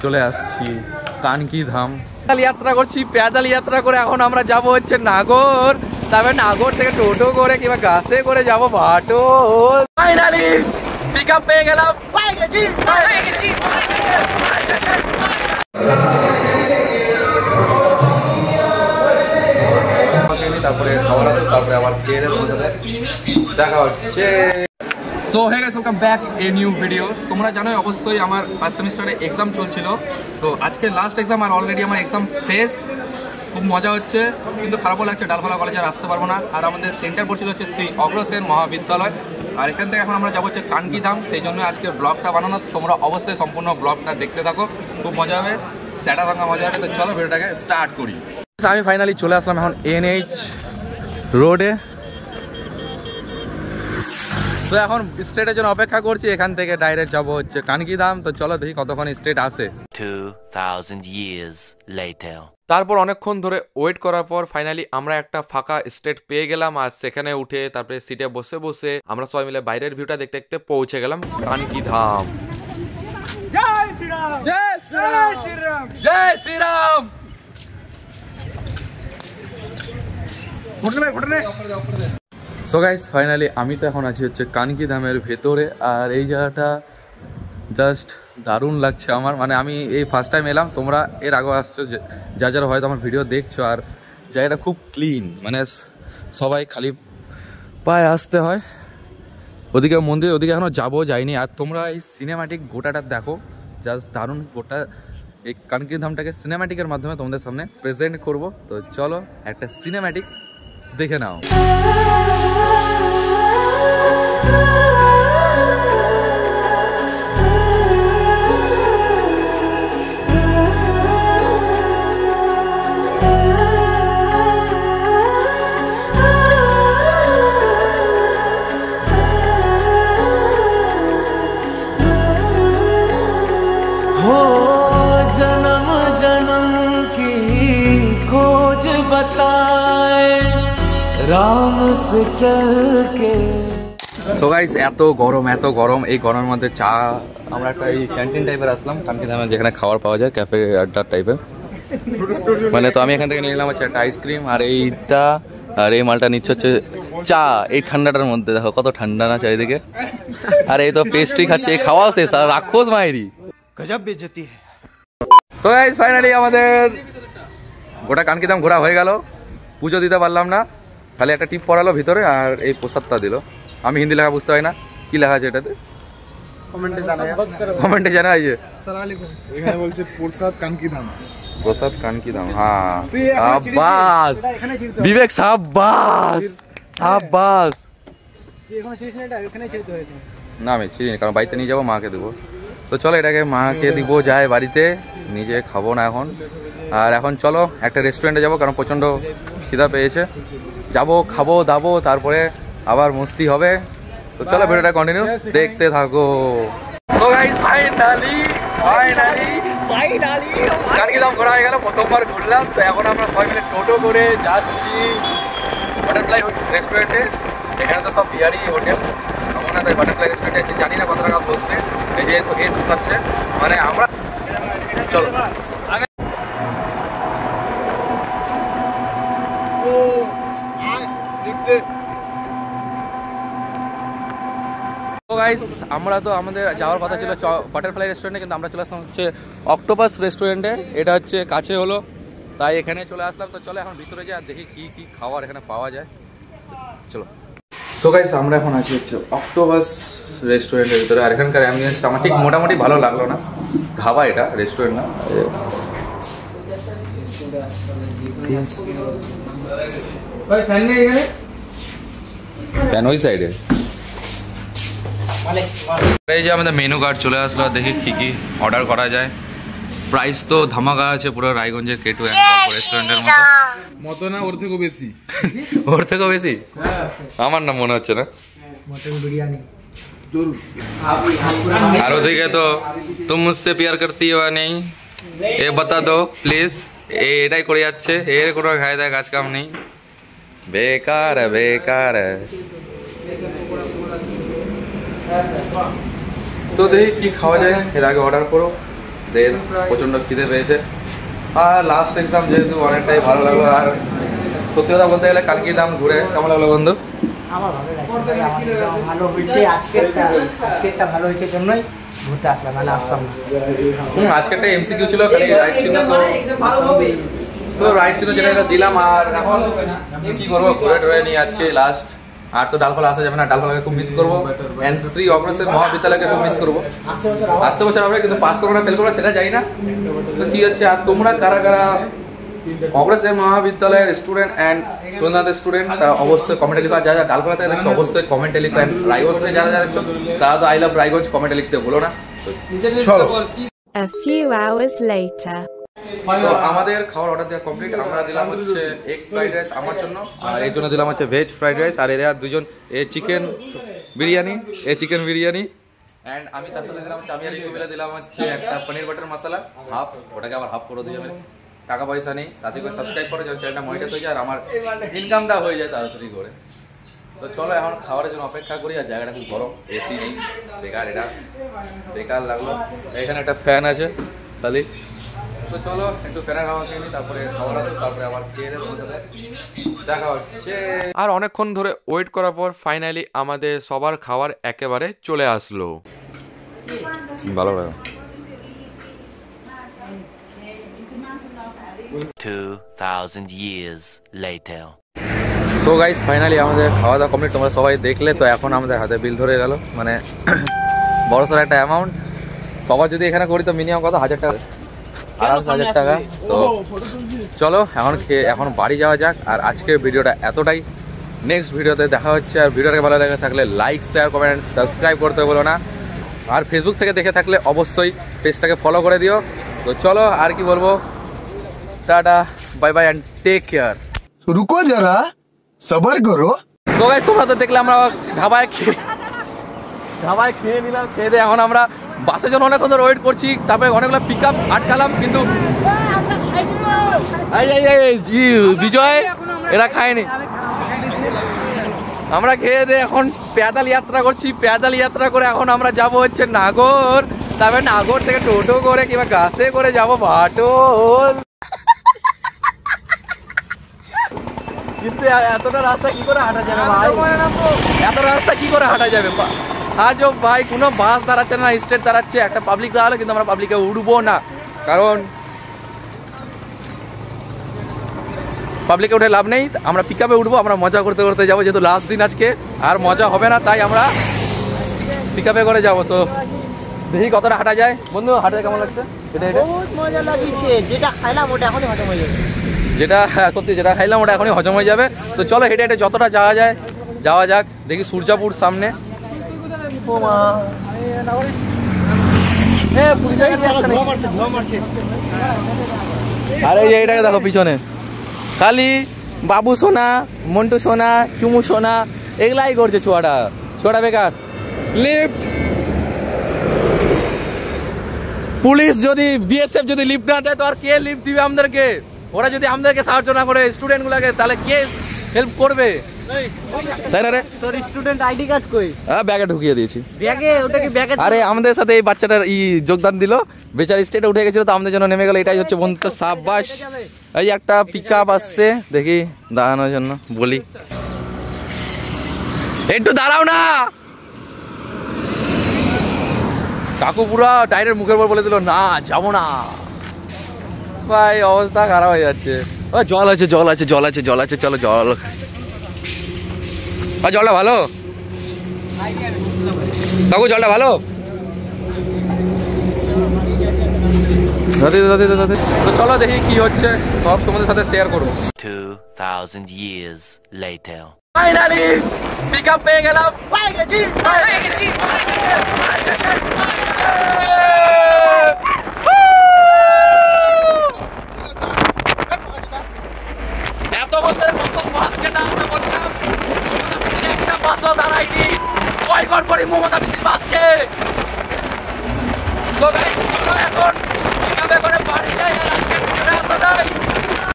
চলে আসছি কানকি ধাম। যাত্রা করছি, প্যাদাল যাত্রা করে এখন আমরা যাব হচ্ছে নাগর, তারপরে নাগর থেকে টোটো করে কিংবা গাছে করে যাব ভাটো। ফাইনালি পিক আপ পেয়ে গেলাম, তারপরে খাবার আসুক, তারপরে আবার খেয়ে দেবো, দেখা হচ্ছে। So hey guys, welcome back a new video. তোমরা জানোই অবশ্যই আমার ফার্স্ট সেমিস্টারে এক্সাম চলছিল, তো আজকে লাস্ট এক্সাম আর অলরেডি আমার এক্সাম শেষ। খুব মজা হচ্ছে, কিন্তু খারাপও লাগছে, ডালখোলা কলেজে আর আসতে পারবো না। আর আমাদের সেন্টার পড়ছিল হচ্ছে শ্রী অগ্রসেন মহাবিদ্যালয়, আর এখান থেকে এখন আমরা যাবো হচ্ছে কানকি ধাম। সেই জন্য আজকে ব্লগটা বানানো, তোমরা অবশ্যই সম্পূর্ণ ব্লগটা দেখতে থাকো, খুব মজা হবে, স্যাটা ভাঙা মজা হবে। তো চলো ভিডিওটাকে স্টার্ট করি। আমি ফাইনালি চলে আসলাম এখন NH রোডে। তো এখন স্টেটের জন্য অপেক্ষা করছি, এখান থেকে ডাইরেক্ট যাবো হচ্ছে কানকি ধাম। তো চলো দেখি কতক্ষণ স্টেট আসে। 2000 years later. তারপর অনেকক্ষণ ধরে ওয়েট করার পর ফাইনালি আমরা একটা ফাঁকা স্টেট পেয়ে গেলাম, আর সেখানে উঠে তারপরে সিটে বসে বসে আমরা সবাই মিলে বাইরের ভিউটা দেখতে দেখতে পৌঁছে গেলাম কানকি ধাম। জয় শ্রীরাম, জয় শ্রীরাম, জয় শ্রীরাম। সো গাইস, ফাইনালি আমি তো এখন আছি হচ্ছে কানকি ধামের ভেতরে, আর এই জায়গাটা জাস্ট দারুণ লাগছে আমার। মানে আমি এই ফার্স্ট টাইম এলাম, তোমরা এর আগে আসছো যারা হয়তো আমার ভিডিও দেখছো, আর জায়গাটা খুব ক্লিন, মানে সবাই খালি পায়ে আসতে হয়। ওদিকে মন্দির, ওদিকে এখনও যাইনি। আর তোমরা এই সিনেমাটিক গোটাটা দেখো, জাস্ট দারুণ। গোটা এই কানকি ধামটাকে সিনেমাটিকের মাধ্যমে তোমাদের সামনে প্রেজেন্ট করব। তো চলো একটা সিনেমাটিক দেখে নাও। जन्म जन्म की खोज बताए राम से चल के। সো গাইস, এত গরম, এই গরমের মধ্যে চা, আমরা একটা এই ক্যান্টিন টাইপের আসলাম কানকি ধামে, যেখানে খাবার পাওয়া যায়, ক্যাফে আড্ডা টাইপের। মানে তো আমি এখান থেকে নিয়ে নিলাম হচ্ছে একটা আইসক্রিম, আর এইটা, আর এই মালটা নিচ্ছে হচ্ছে চা। এই ঠান্ডাটার মধ্যে দেখো কত ঠান্ডা না চারিদিকে। আর এই তো পেস্ট্রি খাচ্ছে, এই খাওয়া শেষ, আর রাক্ষস মায়েরি গজব বেজতি। তো গাইস, ফাইনালি আমাদের গোটা কানকি ধাম ঘোরা হয়ে গেল। পুজো দিতে পারলাম না, খালি একটা টিপ পড়ালো ভিতরে, আর এই প্রসাদটা দিল। আমি হিন্দি লেখা বুঝতে পারি না, কি লেখা আছে এটাতে, কমেন্টে জানাইয়ে। এখানে বলছে প্রসাদ কানকি ধাম, প্রসাদ কানকি ধাম। হ্যাঁ, সাবাস বিবেক, সাবাস সাবাস। না আমি ছিড়িনি, কারণ বাড়িতে নিয়ে যাবো, মাকে দেবো। তো চলো এটাকে মাকে দিব, যায় বাড়িতে, নিজে খাবো না এখন। আর এখন চলো একটা রেস্টুরেন্টে যাবো, কারণ প্রচণ্ড খিদা পেয়েছে। যাবো, খাবো দাবো, তারপরে আবার মস্তি হবে। তো চলো ভিডিওটা কন্টিনিউ দেখতে থাকো। সো গাইস, ফাইনালি কানকি ধাম ঘোরা হয়ে গেল, প্রথমবার ঘুরলাম। তো এখন আমরা সবাই মিলে টোটো করে যাচ্ছি বাটারফ্লাই রেস্টুরেন্টে। এখানে তো সব বিহারি হোটেল, আমরা তাই বাটারফ্লাই রেস্টুরেন্টে আছি, জানি না কত টাকা বসবে। এই যে এই ধুসাচ্ছে, মানে আমরা চলো। তো গাইস, আমরা তো আমাদের যাওয়ার কথা ছিল বাটারফ্লাই রেস্টুরেন্টে, কিন্তু আমরা চলে আসলাম হচ্ছে অক্টোপাস রেস্টুরেন্টে। এটা হচ্ছে কাছে হলো, তাই এখানে চলে আসলাম। তো চলো এখন ভিতরে যাই আর দেখি কি খাবার এখানে পাওয়া যায়। চলো। সো গাইস, আমরা এখন আছি হচ্ছে অক্টোপাস রেস্টুরেন্টের ভিতরে, আর এখানকার অ্যাম্বিয়েন্সটা আমার ঠিক মোটামুটি ভালো লাগলো না। ধাবা এটা, রেস্টুরেন্ট না। ফ্যান ওই সাইডে। এই যে আমাদের মেনু কার্ড চলে আসলো, দেখি কি অর্ডার করা যায়। প্রাইস তো ধামাকা আছে, পুরো রায়গঞ্জের K2 রেস্টুরেন্টের মতো না, ওর থেকেও বেশি। ওর থেকেও বেশি? আমার না মনে হচ্ছে না। আর ওদিকে তো তুম মুঝসে প্যার করতি হো নেই, এ বাতা দো প্লিজ। এটাই করে যাচ্ছে, এর কোনো খায় দেয় কাজ কাম নেই, বেকার বেকার। তো দেখি কি খাওয়া যায়, এর আগে অর্ডার করো। দেন প্রচণ্ড খিদে পেয়েছে, আর লাস্ট এক্সাম যেহেতু অনেকটাই ভালো লাগলো। আর সত্যি কথা বলতে গেলে কালকে দাম ঘুরে কেমন লাগলো বন্ধু? আমার ভালো হয়েছে, আজকেরটা ভালো হয়েছে জন্যই ঘুরতে আসলাম, নাহলে আসতাম না। আজকেরটা এমসিকিউ ছিল, খালি রাইট ছিল তো রাইট ছিল যেটা এটা দিলাম। আর এখন কি করবো, ঘুরে টুরে নিয়ে আজকে লাস্ট। আর তো ডালখোলা আসা যাবে না, ডালখোলাকে খুব মিস করবো, এন্ড শ্রী অগ্রসেন মহাবিদ্যালয়কে খুব মিস করবো। আসতে বছর হবে, কিন্তু পাস করবো না ফেল করবো সেটা যাই না। তো কি হচ্ছে, আর তোমরা কারা কারা অগ্রসেন মহাবিদ্যালয়ের স্টুডেন্ট অ্যান্ড সুন্দর স্টুডেন্ট তারা অবশ্যই কমেন্টে লিখো। যারা ডালখোলা থেকে দেখছো অবশ্যই কমেন্টে লিখো। অ্যান্ড রায়গঞ্জ থেকে যারা যারা দেখছো তারা তো আই লাভ রায়গঞ্জ কমেন্টে লিখতে ভুলো না। চলো। A few hours later. তো আমাদের খাওয়ার অর্ডার দেওয়া কমপ্লিট। আমরা দিলাম হচ্ছে এগ ফ্রাইড রাইস আমার জন্য, আর এর জন্য দিলাম হচ্ছে ভেজ ফ্রাইড রাইস। আর এরা দুজন চিকেন বিরিয়ানি, অ্যান্ড আমি তার সাথে দিলাম হচ্ছে, আমি আর ইকো মিলে দিলাম হচ্ছে একটা পনির বাটার মশলা হাফ, ওটাকে আবার হাফ করে দিয়ে যাবে। টাকা পয়সা নেই, তাতে করে সাবস্ক্রাইব করে যাও, চ্যানেলটা মনিটাইজ হয়ে যায় আর আমার ইনকামটা হয়ে যায় তাড়াতাড়ি করে। তো চলো এখন খাবারের জন্য অপেক্ষা করি। আর জায়গাটা খুব গরম, এসি নেই, বেকার, এটা বেকার লাগলো। এখানে একটা ফ্যান আছে খালি। তো চলো একটু ফ্যানের হাওয়া খেয়ে নিই, তারপরে খাবার আসুক, তারপরে আবার খেয়ে দেবো, দেখা হচ্ছে। আর অনেকক্ষণ ধরে ওয়েট করার পর ফাইনালি আমাদের সবার খাবার একেবারে চলে আসলো। ভালো লাগে। 2000 years later. So guys finally আমাদের খাওয়া দাওয়া কমপ্লিট, তোমরা সবাই দেখলে। তো এখন আমাদের হাতে বিল ধরে গেল, মানে বড় সড়ো একটা অ্যামাউন্ট। সবার যদি এখানে করি তো মিনিমাম কত, 1000 টাকা, 1000 টাকা। তো চলো এখন বাড়ি যাওয়া যাক। আর আজকের ভিডিওটা এতটাই, নেক্সট ভিডিওতে দেখা হচ্ছে। আর ভিডিওটাকে ভালো লেগে থাকলে লাইক, শেয়ার, কমেন্ট, সাবস্ক্রাইব করতে বলো না। আর ফেসবুক থেকে দেখে থাকলে অবশ্যই পেজটাকে ফলো করে দিও। তো চলো আর কি বলবো, tata, bye bye and take care. रुको जरा सबर करो। সো গাইস তোমরা তো দেখলে আমরা ধাবায় খেয়ে নিলাম। খেয়ে দিয়ে এখন আমরা বাসের জন্য অনেকক্ষণ ধরে ওয়েট করছি। তারপরে অনেকগুলো পিক আপ আটকালাম, কিন্তু বিজয় এরা খায়নি। আমরা খেয়ে দিয়ে এখন প্যাদাল যাত্রা করছি। প্যাদাল যাত্রা করে এখন আমরা যাব হচ্ছে নাগর। তারপরে নাগর থেকে টোটো করে কিংবা গাছে করে যাব ভাটল। কিন্তু এতটা রাস্তা কি করে হাঁটা যাবে ভাই, এত রাস্তা কি করে হাঁটা যাবে? আজ ভাই কোনো বাস দাঁড়াচ্ছে না, স্টেট দাঁড়াচ্ছে, একটা পাবলিক দাঁড়ালো, কিন্তু আমরা পাবলিকে উঠবো না, কারণ পাবলিকে উঠে লাভ নেই। আমরা পিক আপে উঠবো, আমরা মজা করতে করতে যাবো, যেহেতু লাস্ট দিন আজকে, আর মজা হবে না, তাই আমরা পিক আপে করে যাবো। তো দেখি কতটা হাঁটা যায়। বন্ধু হাঁটা কেমন লাগছে? বহুত মজা লাগিয়েছে, যেটা খাইলাম ওটা এখনই হজম হয়ে যাবে। যেটা সত্যি যেটা খাইলাম ওটা এখনই হজম হয়ে যাবে। তো চলো হেঁটে হেঁটে যতটা যাওয়া যায় যাওয়া যাক। দেখি সূর্যাপুর সামনে। আরে এইটাকে দেখো পিছনে, খালি বাবু সোনা, মন্টু সোনা, চুমু সোনা এগুলাই করছে ছোয়াটা বেকার। লিফট, পুলিশ যদি, বিএসএফ যদি লিফট না দেয় তো আর কে লিফট দিবে আমাদেরকে? ওরা যদি আমাদেরকে সাহায্য না করে স্টুডেন্ট গুলাকে, তাহলে কে হেল্প করবে? তাই না রে? তোর স্টুডেন্ট আইডি কার্ড কই? হ্যাঁ ব্যাগে ঢুকিয়ে দিয়েছি। ব্যাগে? ওটা কি ব্যাগে? আরে আমাদের সাথে এই বাচ্চাটার যোগদান দিল, বেচারি স্টেটে উঠে গেছিল, তো আমাদের জন্য নেমে গেল। এটাই হচ্ছে বন্ধুত্ব। সাব্বাস। এই একটা পিক আপ আসছে, দেখি দাঁড়ানোর জন্য বলি, একটু দাঁড়াও না। কাকু পুরা টাইরের মুখের উপর বলে দিল না যাবো না। ভাই অবস্থা খারাপ হয়ে যাচ্ছে। জল আছে চলো জল। জলটা ভালো কাকু, জলটা ভালো। তো চলো দেখি কি হচ্ছে, সব তোমাদের সাথে শেয়ার করবো। 2000 years later. Finally pick up পেয়ে গেলাম। এত বছর কত বাসকে দাঁড়াতে বললাম, একটা বাসও দাঁড়ায়নি। বয়কট করি মমতা পিসির বাসকে। তো গাইস চলো এখন পিক আপে করে বাড়ি যাই।